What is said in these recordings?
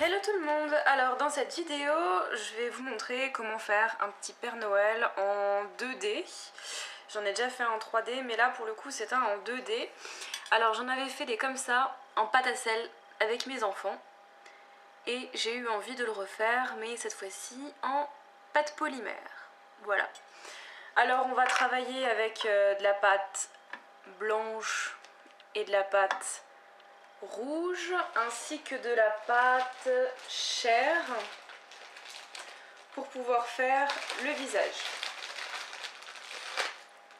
Hello tout le monde. Alors dans cette vidéo je vais vous montrer comment faire un petit Père Noël en 2D. J'en ai déjà fait un en 3D mais là pour le coup c'est un en 2D. Alors j'en avais fait des comme ça en pâte à sel avec mes enfants et j'ai eu envie de le refaire mais cette fois-ci en pâte polymère. Voilà. Alors on va travailler avec de la pâte blanche et de la pâte rouge ainsi que de la pâte chair pour pouvoir faire le visage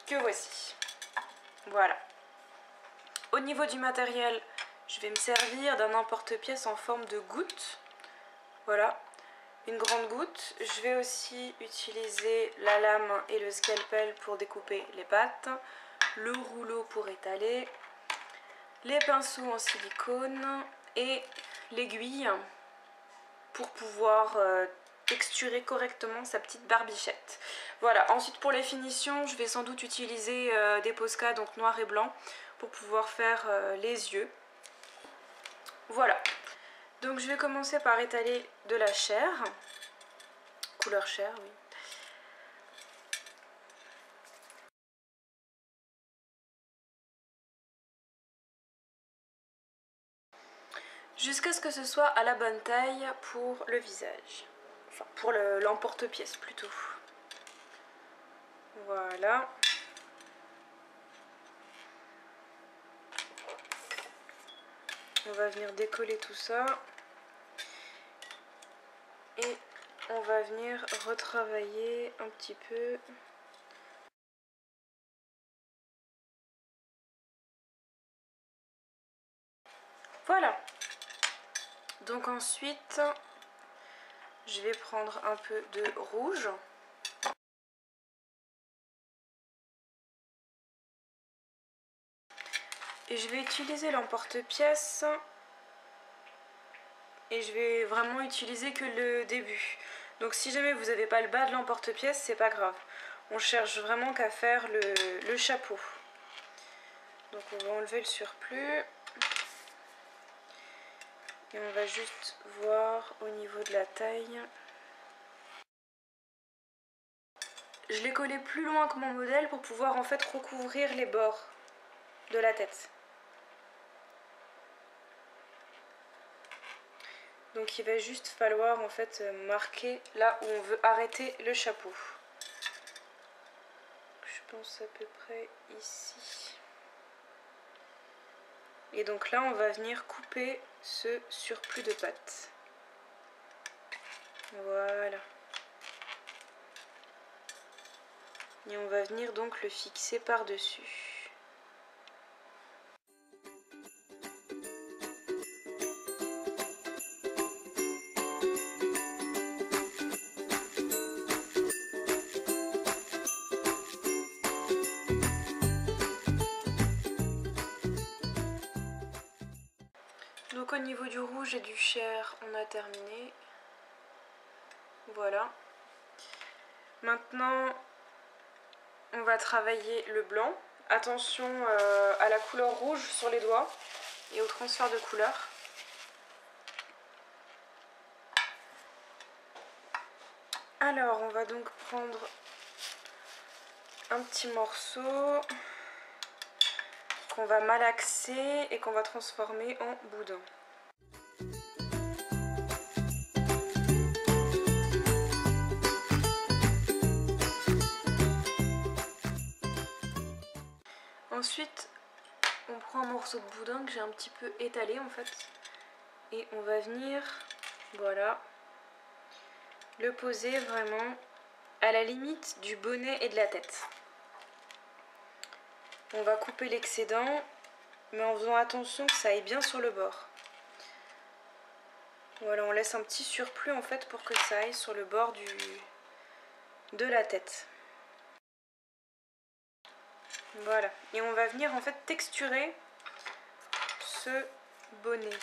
que voici. Voilà. Au niveau du matériel, je vais me servir d'un emporte-pièce en forme de goutte. Voilà, une grande goutte. Je vais aussi utiliser la lame et le scalpel pour découper les pâtes, le rouleau pour étaler, les pinceaux en silicone et l'aiguille pour pouvoir texturer correctement sa petite barbichette. Voilà, ensuite pour les finitions, je vais sans doute utiliser des Posca, donc noir et blanc, pour pouvoir faire les yeux. Voilà, donc je vais commencer par étaler de la chair, couleur chair, oui. Jusqu'à ce que ce soit à la bonne taille pour le visage. Enfin, pour l'emporte-pièce plutôt. Voilà. On va venir décoller tout ça. Et on va venir retravailler un petit peu. Voilà. Donc ensuite, je vais prendre un peu de rouge. Et je vais utiliser l'emporte-pièce. Et je vais vraiment utiliser que le début. Donc si jamais vous n'avez pas le bas de l'emporte-pièce, c'est pas grave. On cherche vraiment qu'à faire le chapeau. Donc on va enlever le surplus. Et on va juste voir au niveau de la taille. Je l'ai collé plus loin que mon modèle pour pouvoir en fait recouvrir les bords de la tête. Donc il va juste falloir en fait marquer là où on veut arrêter le chapeau. Je pense à peu près ici. Et donc là on va venir couper ce surplus de pâte. Voilà. Et on va venir donc le fixer par-dessus. Donc au niveau du rouge et du chair, on a terminé. Voilà. Maintenant, on va travailler le blanc. Attention à la couleur rouge sur les doigts et au transfert de couleur. Alors, on va donc prendre un petit morceau qu'on va malaxer et qu'on va transformer en boudin. Ensuite, on prend un morceau de boudin que j'ai un petit peu étalé en fait. Et on va venir, voilà, le poser vraiment à la limite du bonnet et de la tête. On va couper l'excédent, mais en faisant attention que ça aille bien sur le bord. Voilà, on laisse un petit surplus en fait pour que ça aille sur le bord de la tête. Voilà, et on va venir en fait texturer ce bonnet.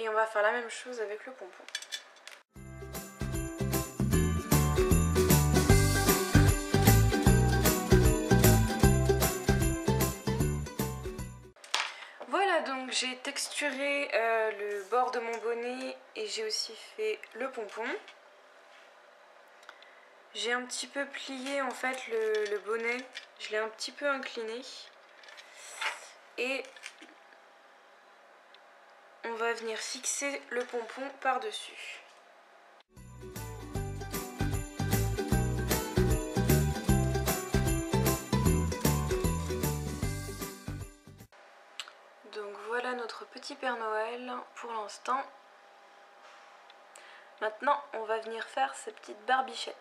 Et on va faire la même chose avec le pompon. Voilà, donc j'ai texturé le bord de mon bonnet et j'ai aussi fait le pompon. J'ai un petit peu plié en fait le bonnet, je l'ai un petit peu incliné. Et on va venir fixer le pompon par-dessus. Donc voilà notre petit Père Noël pour l'instant. Maintenant, on va venir faire ces petites barbichettes.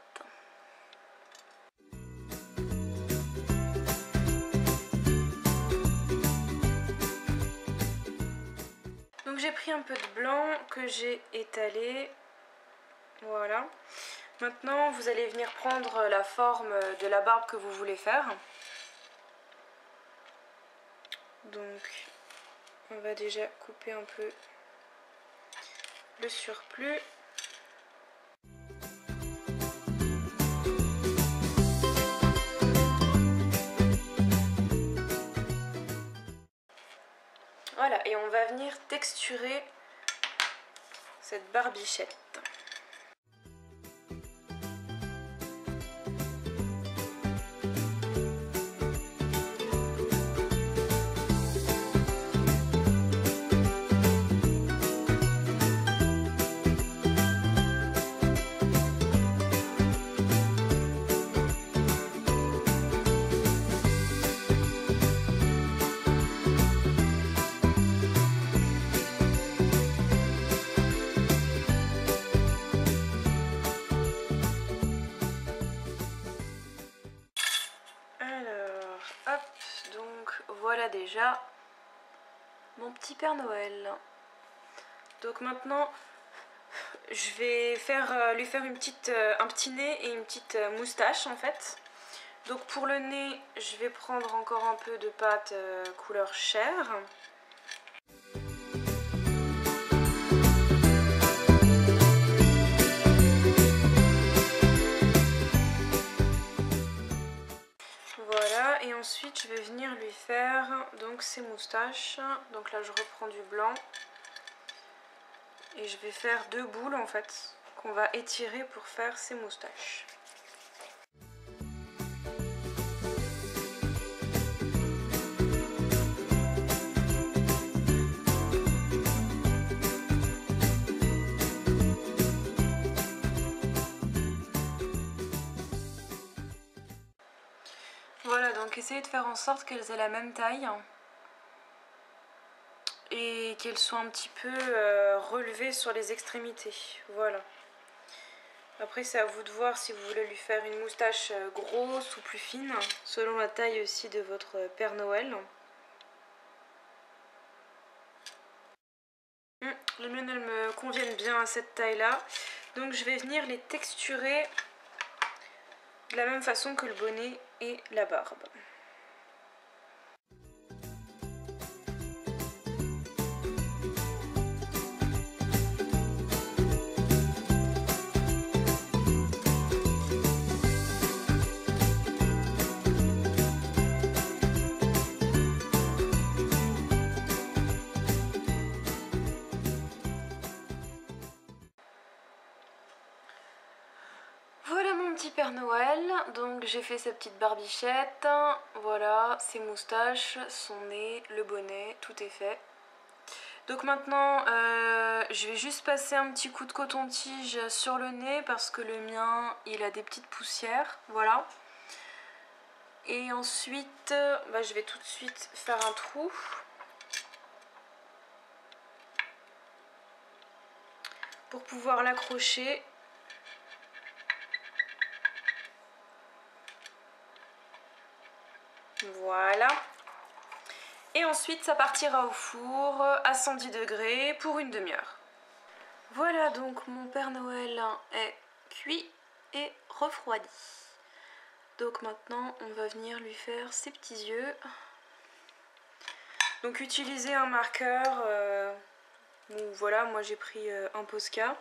Donc j'ai pris un peu de blanc que j'ai étalé. Voilà. Maintenant, vous allez venir prendre la forme de la barbe que vous voulez faire. Donc, on va déjà couper un peu le surplus. Voilà, et on va venir texturer cette barbichette. Voilà déjà mon petit Père Noël. Donc maintenant, je vais lui faire un petit nez et une petite moustache en fait. Donc pour le nez, je vais prendre encore un peu de pâte couleur chair. Voilà, et ensuite je vais venir lui faire donc ses moustaches. Donc là je reprends du blanc et je vais faire 2 boules en fait qu'on va étirer pour faire ses moustaches. Voilà, donc essayez de faire en sorte qu'elles aient la même taille et qu'elles soient un petit peu relevées sur les extrémités. Voilà. Après, c'est à vous de voir si vous voulez lui faire une moustache grosse ou plus fine, selon la taille aussi de votre Père Noël. Les miennes, elles me conviennent bien à cette taille-là. Donc je vais venir les texturer de la même façon que le bonnet et la barbe. Voilà mon petit Père Noël, donc j'ai fait sa petite barbichette, voilà, ses moustaches, son nez, le bonnet, tout est fait. Donc maintenant, je vais juste passer un petit coup de coton-tige sur le nez parce que le mien, il a des petites poussières, voilà. Et ensuite, je vais tout de suite faire un trou. Pour pouvoir l'accrocher. Voilà. Et ensuite, ça partira au four à 110 degrés pour une demi-heure. Voilà, donc mon Père Noël est cuit et refroidi. Donc maintenant, on va venir lui faire ses petits yeux. Donc utilisez un marqueur ou voilà, moi j'ai pris un Posca.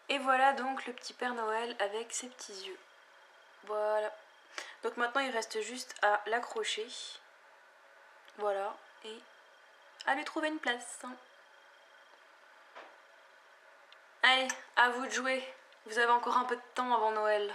Et voilà donc le petit Père Noël avec ses petits yeux. Voilà. Donc maintenant il reste juste à l'accrocher. Voilà. Et à lui trouver une place. Allez, à vous de jouer. Vous avez encore un peu de temps avant Noël.